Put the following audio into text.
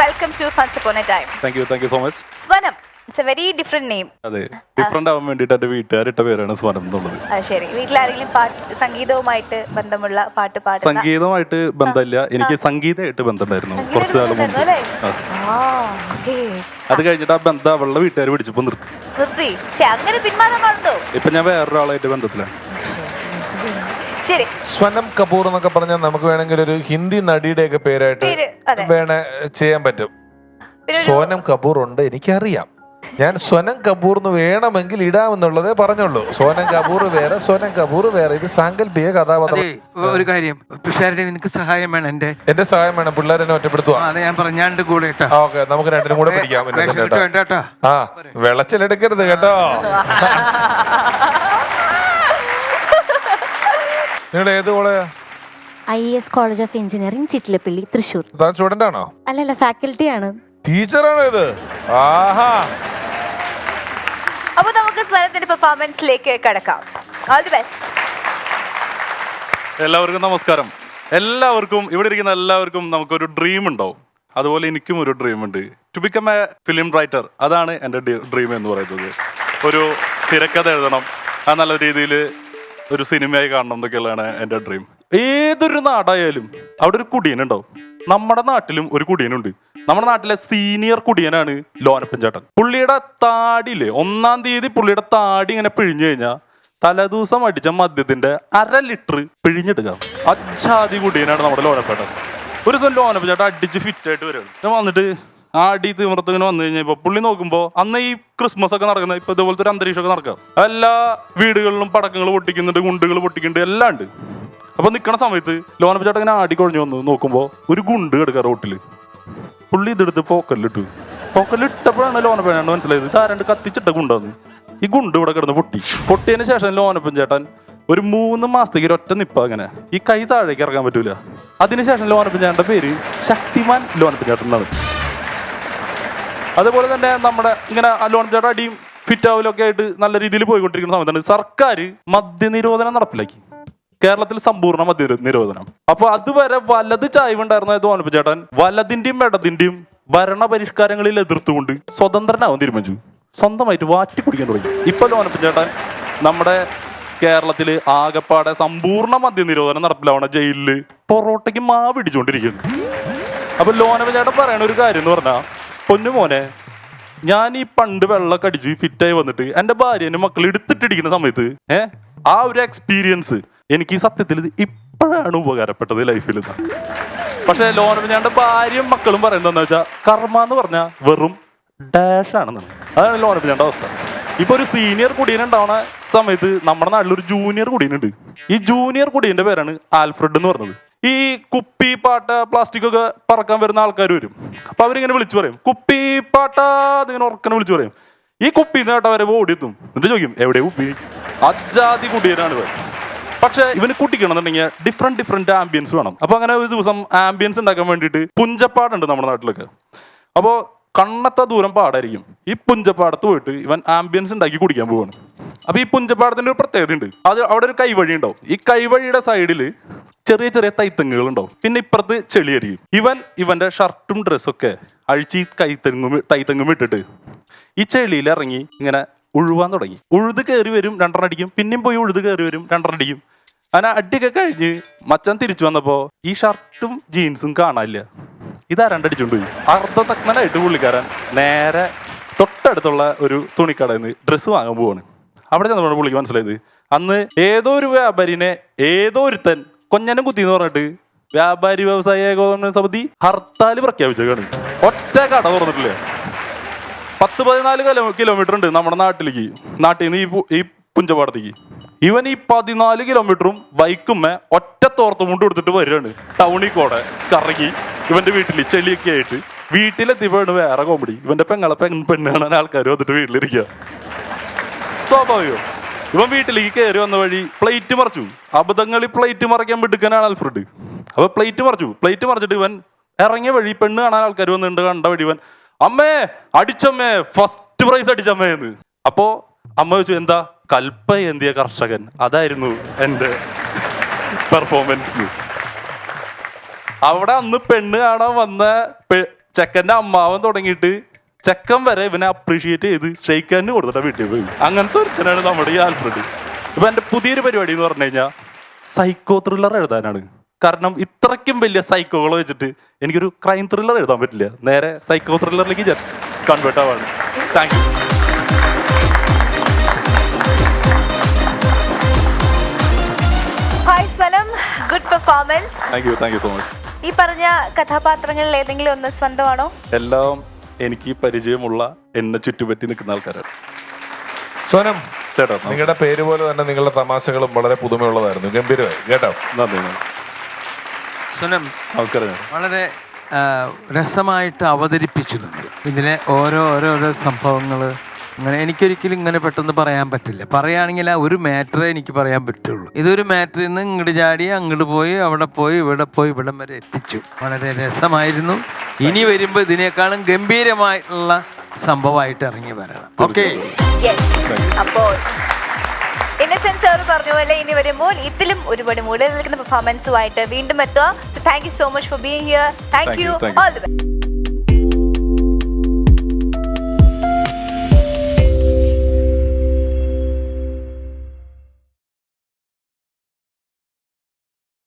welcome to Once Upon a Time. Thank you so much. Swanam, it's a very different name. അതെ, different ആവാൻ വേണ്ടിയിട്ട് എന്റെ വീട്ടുകാരിട്ട പേരാണ് സ്വനം എന്നുള്ളത്. ശരി, വീട്ടിലാരെങ്കിലും സംഗീതവുമായിട്ട് ബന്ധമുള്ള പാട്ട് പാടുന്ന? സംഗീതമായിട്ട് ബന്ധമില്ല, എനിക്ക് സംഗീതമായിട്ട് ബന്ധമുണ്ടായിരുന്നു കുറച്ചു കാലം മുമ്പ്. അത് കഴിഞ്ഞിട്ട് ആ ബന്ധം അവളുടെ വീട്ടുകാർ പിടിച്ചപ്പോ നിർത്തി. അങ്ങനെ പിന്മാറാൻ പാടുണ്ടോ? ഇപ്പൊ ഞാൻ വേറൊരാളായിട്ട് ബന്ധത്തിലാണ്. ശരി, സ്വനം കപൂർ എന്നൊക്കെ പറഞ്ഞാൽ നമുക്ക് വേണമെങ്കിൽ ഒരു ഹിന്ദി നടിയുടെ ഒക്കെ പേരായിട്ട് വേണേ ചെയ്യാൻ പറ്റും. സോനം കപൂർ ഉണ്ട്, എനിക്കറിയാം. ഞാൻ സ്വനം കപൂർ എന്ന് വേണമെങ്കിൽ ഇടാമെന്നുള്ളതേ പറഞ്ഞുള്ളൂ. സോനം കപൂർ വേറെ, സോനം കപൂർ വേറെ. ഇത് സാങ്കല്പിക കഥാപാത്രം. ഒരു കാര്യം, പിഷാരുടെ നിനക്ക് സഹായം വേണം. എന്റെ സഹായം വേണം. പിള്ളേരെ ഒറ്റപ്പെടുത്തുക. അതെ, ഞാൻ പറഞ്ഞു കൂടെ. ഓക്കെ, നമുക്ക് രണ്ടിനും കൂടെ പിടിക്കാം. ആ, വിളച്ചിലെടുക്കരുത് കേട്ടോ. നിങ്ങളുടെ ഏത് കോളേജാ? IAS college of engineering, Chittilappally, Thrissur. താൻ സ്റ്റുഡന്റ് ആണോ? അല്ലല്ല, ഫാക്കൽറ്റിയാണ്. ടീച്ചറാണോ ഇത്? ആഹാ. അപ്പൊ നമുക്ക് സ്വനത്തിന്റെ പെർഫോമൻസിലേക്ക് കടക്കാം. All the best. എല്ലാവർക്കും നമസ്കാരം. എല്ലാവർക്കും, ഇവിടെ ഇരിക്കുന്ന എല്ലാവർക്കും നമുക്കൊരു ഡ്രീം ഉണ്ടാവും. അതുപോലെ എനിക്കും ഒരു ഡ്രീം ഉണ്ട്, to become a film writer. അതാണ് എൻ്റെ ഡ്രീം എന്ന് പറയുന്നത്. ഒരു തിരക്കഥ എഴുതണം, ആ നല്ല രീതിയിൽ ഒരു സിനിമയായി കാണണം എന്നൊക്കെയുള്ളതാണ് എൻ്റെ ഡ്രീം. ഏതൊരു നാടായാലും അവിടെ ഒരു കുടിയനുണ്ടാവും. നമ്മുടെ നാട്ടിലും ഒരു കുടിയനുണ്ട്. നമ്മുടെ നാട്ടിലെ സീനിയർ കുടിയനാണ് ലോനപ്പൻ ചേട്ടൻ. പുള്ളിയുടെ താടിയില്ലേ, 1-ാം തീയതി പുള്ളിയുടെ താടി ഇങ്ങനെ പിഴിഞ്ഞു കഴിഞ്ഞാൽ തലേദിവസം അടിച്ച മദ്യത്തിന്റെ 1/2 ലിറ്റർ പിഴിഞ്ഞെടുക്കാം. അജാതി കുടിയനാണ് നമ്മുടെ ലോനപ്പേട്ടൻ. ഒരു ദിവസം ലോനപ്പൻ ചേട്ടൻ അടിച്ച് ഫിറ്റായിട്ട് വരികയാണ്. ഞാൻ വന്നിട്ട് ആടി തീവ്രത്ത് ഇങ്ങനെ വന്നു കഴിഞ്ഞപ്പോൾ പുള്ളി നോക്കുമ്പോൾ അന്ന് ഈ ക്രിസ്മസ് ഒക്കെ നടക്കുന്ന ഇപ്പൊ ഇതുപോലത്തെ ഒരു അന്തരീക്ഷമൊക്കെ നടക്കാം. എല്ലാ വീടുകളിലും പടക്കങ്ങൾ പൊട്ടിക്കുന്നുണ്ട്, ഗുണ്ടുകൾ പൊട്ടിക്കുന്നുണ്ട്, എല്ലാം ഉണ്ട്. അപ്പൊ നിൽക്കണ സമയത്ത് ലോനപ്പൻ ചേട്ടൻ ഇങ്ങനെ ആടി കുഴഞ്ഞു വന്ന് നോക്കുമ്പോൾ ഒരു ഗുണ്ട് കിടക്കുക റോട്ടില്. പുള്ളി ഇതെടുത്ത് പോക്കലിട്ടപ്പോഴാണ് ലോനപ്പൻ ചേട്ടൻ മനസ്സിലായത് ഇത് ആരാണ്ട് കത്തിച്ചിട്ട ഗുണ്ടാന്ന്. ഈ ഗുണ്ട് ഇവിടെ കിടന്ന് പൊട്ടിയതിന് ശേഷം ലോനപ്പൻ ചേട്ടൻ ഒരു 3 മാസത്തേക്ക് ഒറ്റ നിപ്പ. അങ്ങനെ ഈ കൈ താഴേക്ക് ഇറക്കാൻ പറ്റൂല. അതിനുശേഷം ലോനപ്പൻ ചേട്ടൻ്റെ പേര് ശക്തിമാൻ ലോനപ്പൻ ചേട്ടൻ എന്നാണ്. അതുപോലെ തന്നെ നമ്മുടെ ഇങ്ങനെ ലോനപ്പൻ ചേട്ടൻ അടിയും ഫിറ്റാവലൊക്കെ ആയിട്ട് നല്ല രീതിയിൽ പോയിക്കൊണ്ടിരിക്കുന്ന സമയത്താണ് സർക്കാർ മദ്യനിരോധനം നടപ്പിലാക്കി. കേരളത്തിൽ സമ്പൂർണ്ണ മദ്യനിരോധനം. അപ്പൊ അതുവരെ വലത് ചായ്വുണ്ടായിരുന്ന ലോനപ്പൻ ചേട്ടൻ വലതിന്റെയും ഇടതിന്റെയും ഭരണപരിഷ്കാരങ്ങളിൽ എതിർത്തുകൊണ്ട് സ്വതന്ത്രനാവാൻ തീരുമാനിച്ചു. സ്വന്തമായിട്ട് വാറ്റി കുടിക്കാൻ തുടങ്ങി. ഇപ്പൊ ലോനപ്പൻ ചേട്ടൻ നമ്മുടെ കേരളത്തിൽ ആകെപ്പാടെ സമ്പൂർണ്ണ മദ്യനിരോധനം നടപ്പിലാവണ ജയിലില് പൊറോട്ടയ്ക്ക് മാവ് ഇടിച്ചുകൊണ്ടിരിക്കുന്നു. അപ്പൊ ലോനപ്പൻ ചേട്ടൻ പറയണ ഒരു കാര്യം എന്ന് പറഞ്ഞാൽ, പൊന്നുമോനെ, ഞാൻ ഈ പണ്ട് വെള്ളമൊക്കെ അടിച്ച് ഫിറ്റായി വന്നിട്ട് എൻ്റെ ഭാര്യനും മക്കൾ എടുത്തിട്ടിരിക്കുന്ന സമയത്ത് ആ ഒരു എക്സ്പീരിയൻസ് എനിക്ക് ഈ സത്യത്തിൽ ഇപ്പോഴാണ് ഉപകാരപ്പെട്ടത് ലൈഫിൽ. പക്ഷെ ലോനപ്പൻ ചേട്ടൻ്റെ ഭാര്യയും മക്കളും പറയുന്നതെന്ന് വെച്ചാൽ കർമ്മ എന്ന് പറഞ്ഞാൽ വെറും ഡാഷ് ആണെന്നാണ്. അതാണ് ലോനപ്പൻ ചേട്ടൻ്റെ അവസ്ഥ. ഇപ്പൊ ഒരു സീനിയർ കുടിയൻ ഉണ്ടാവുന്ന സമയത്ത് നമ്മുടെ നാട്ടിലൊരു ജൂനിയർ കുടിയനുണ്ട്. ഈ ജൂനിയർ കുടിയന്റെ പേരാണ് ആൽഫ്രഡ് എന്ന് പറഞ്ഞത്. ഈ കുപ്പി പാട്ട പ്ലാസ്റ്റിക് ഒക്കെ പറക്കാൻ വരുന്ന ആൾക്കാർ വരും. അപ്പൊ അവരിങ്ങനെ വിളിച്ചു പറയും, കുപ്പി പാട്ട അതിങ്ങനെ ഉറക്കനെ വിളിച്ചു പറയും. ഈ കുപ്പി നേട്ട വരെ ഓടിയെത്തും. എന്നിട്ട് ചോദിക്കും, എവിടെ കുപ്പി? അജാതി കുടിയനാണ് ഇവർ. പക്ഷെ ഇവന് കുട്ടിക്കണമെന്നുണ്ടെങ്കിൽ ഡിഫറെന്റ് ആംബിയൻസ് വേണം. അപ്പൊ അങ്ങനെ ഒരു ദിവസം ആംബിയൻസ് ഉണ്ടാക്കാൻ വേണ്ടിയിട്ട് പുഞ്ചപ്പാടുണ്ട് നമ്മുടെ നാട്ടിലൊക്കെ. അപ്പോൾ കണ്ണത്ത ദൂരം പാടായിരിക്കും. ഈ പുഞ്ചപ്പാടത്ത് പോയിട്ട് ഇവൻ ആംബിയൻസ് ഉണ്ടാക്കി കുടിക്കാൻ പോവാണ്. അപ്പൊ ഈ പുഞ്ചപ്പാടത്തിന്റെ ഒരു പ്രത്യേകത ഉണ്ട്. അത് അവിടെ ഒരു കൈവഴി ഉണ്ടാവും. ഈ കൈവഴിയുടെ സൈഡിൽ ചെറിയ ചെറിയ തൈത്തെങ്ങുകൾ ഉണ്ടാവും. പിന്നെ ഇപ്പുറത്ത് ചെളിയായിരിക്കും. ഇവന്റെ ഷർട്ടും ഡ്രസ്സൊക്കെ അഴിച്ച് ഈ തൈത്തെങ്ങും ഇട്ടിട്ട് ഈ ചെളിയിൽ ഇറങ്ങി ഇങ്ങനെ ഉഴുവാൻ തുടങ്ങി. ഉഴുത് കയറി വരും, 2 അടിക്കും. പിന്നെയും പോയി ഉഴുത് കയറി വരും, 2 അടിക്കും. അങ്ങനെ അടിയൊക്കെ കഴിഞ്ഞ് മച്ചാൻ തിരിച്ചു വന്നപ്പോ ഈ ഷർട്ടും ജീൻസും കാണാനില്ല. ഇതാ 2 അടിച്ചുകൊണ്ട് പോയി. അർദ്ധതഗ്നനായിട്ട് പുള്ളിക്കാരൻ നേരെ തൊട്ടടുത്തുള്ള ഒരു തുണിക്കടയിൽ നിന്ന് ഡ്രസ്സ് വാങ്ങാൻ പോവാണ്. അവിടെ ചെന്നപ്പോൾ പുള്ളിക്ക് മനസ്സിലായത് അന്ന് ഏതോ ഒരു വ്യാപാരിനെ ഏതോ ഒരുത്തൻ കൊഞ്ഞനും കുത്തി എന്ന് പറഞ്ഞിട്ട് വ്യാപാരി വ്യവസായ ഏകോപന സമിതി ഹർത്താൽ പ്രഖ്യാപിച്ചേക്കാണ്. ഒറ്റ കട തുറന്നിട്ടില്ല. 10-14 കിലോമീറ്റർ ഉണ്ട് നമ്മുടെ നാട്ടിൽ നിന്ന് ഈ പുഞ്ചപ്പാടത്തേക്ക്. ഇവൻ ഈ 14 കിലോമീറ്ററും ബൈക്കുമ്മേ ഒറ്റ തോർത്ത് മുണ്ട് കൊടുത്തിട്ട് വരികയാണ്. ടൗണിൽ കൂടെ കറങ്ങി ഇവന്റെ വീട്ടിൽ ചെളിയൊക്കെ ആയിട്ട് വീട്ടിലെത്തിയപ്പോഴാണ് വേറെ കോമഡി. ഇവന്റെ പെണ്ണ് കാണാൻ ആൾക്കാർ വന്നിട്ട് വീട്ടിലിരിക്കുക. സ്വാഭാവികം. ഇവൻ വീട്ടിലേക്ക് കയറി വന്ന വഴി പ്ലേറ്റ് മറിച്ചു. അബദ്ധങ്ങളിൽ പ്ലേറ്റ് മറിക്കാൻ മിടുക്കനാണ് ആൽഫ്രഡ്. അപ്പൊ പ്ലേറ്റ് മറിച്ചിട്ട് ഇവൻ ഇറങ്ങിയ വഴി പെണ്ണ് കാണാൻ ആൾക്കാർ വന്നിട്ടുണ്ട്. കണ്ട വഴി ഇവൻ, അമ്മേ അടിച്ചമ്മേ, ഫസ്റ്റ് പ്രൈസ് അടിച്ചമ്മേ എന്ന്. അപ്പോ അമ്മ ചോദിച്ചു, എന്താ? കൽപ്പ ഏന്തിയ കർഷകൻ. അതായിരുന്നു എൻ്റെ പെർഫോമൻസ്. അവിടെ അന്ന് പെണ്ണ് കാണാൻ വന്ന ചെക്കൻ്റെ അമ്മാവൻ തുടങ്ങിയിട്ട് ചെക്കൻ വരെ ഇവനെ അപ്രീഷിയേറ്റ് ചെയ്ത് ഷെയ്ക്കാന് കൊടുത്തിട്ട് വീട്ടിൽ പോയി. അങ്ങനത്തെ ഒരുത്തനാണ് നമ്മുടെ ഈ ആൽഫ്രഡ്. ഇപ്പൊ എൻ്റെ പുതിയൊരു പരിപാടി എന്ന് പറഞ്ഞു കഴിഞ്ഞാൽ സൈക്കോ ത്രില്ലർ എഴുതാനാണ്. കാരണം ഇത്രയ്ക്കും വലിയ സൈക്കോകൾ വെച്ചിട്ട് എനിക്കൊരു ക്രൈം ത്രില്ലർ എഴുതാൻ പറ്റില്ല. നേരെ സൈക്കോ ത്രില്ലറിലേക്ക് ഞാൻ കൺവേർട്ട് ആവാണ്. Thank you. Hi Swanam, good performance. Thank you so much. ഈ പറഞ്ഞ കഥാപാത്രങ്ങളിൽ ഏതെങ്കിലും ഒന്ന് സ്വന്തമാണോ? എല്ലാം എനിക്ക് പരിചയമുള്ള എന്നെ ചുറ്റുപറ്റി നിൽക്കുന്ന ആൾക്കാരാണ്. സോനം ചേട്ടാ, നിങ്ങളുടെ പേര് പോലെ തന്നെ നിങ്ങളുടെ തമാശകളും വളരെ പുതുമയുള്ളതായിരുന്നു. ഗംഭീരമായി കേട്ടോ. നന്ദി. സുനം നമസ്കാരം. വളരെ രസമായിട്ട് അവതരിപ്പിച്ചിട്ടുണ്ട് ഇതിലെ ഓരോരോ സംഭവങ്ങൾ. അങ്ങനെ എനിക്കൊരിക്കലും ഇങ്ങനെ പെട്ടെന്ന് പറയാൻ പറ്റില്ല. പറയുകയാണെങ്കിൽ ആ ഒരു മാറ്ററേ എനിക്ക് പറയാൻ പറ്റുള്ളൂ. ഇതൊരു മാറ്ററിൽ നിന്ന് ഇങ്ങോട്ട് ചാടി അങ്ങോട്ട് പോയി അവിടെ പോയി ഇവിടെ പോയി ഇവിടം വരെ എത്തിച്ചു. വളരെ രസമായിരുന്നു. ഇനി വരുമ്പോൾ ഇതിനേക്കാളും ഗംഭീരമായിട്ടുള്ള സംഭവമായിട്ട് ഇറങ്ങി വരണം. ഓക്കെ, അപ്പോൾ ഇന്നസെന്റ് സാർ പറഞ്ഞ പോലെ ഇനി വരുമ്പോൾ ഇതിലും ഒരുപാട് മുകളിൽ നിൽക്കുന്ന പെർഫോമൻസുമായിട്ട് വീണ്ടും എത്തുക. So thank you so much for being here. Thank you. All the best.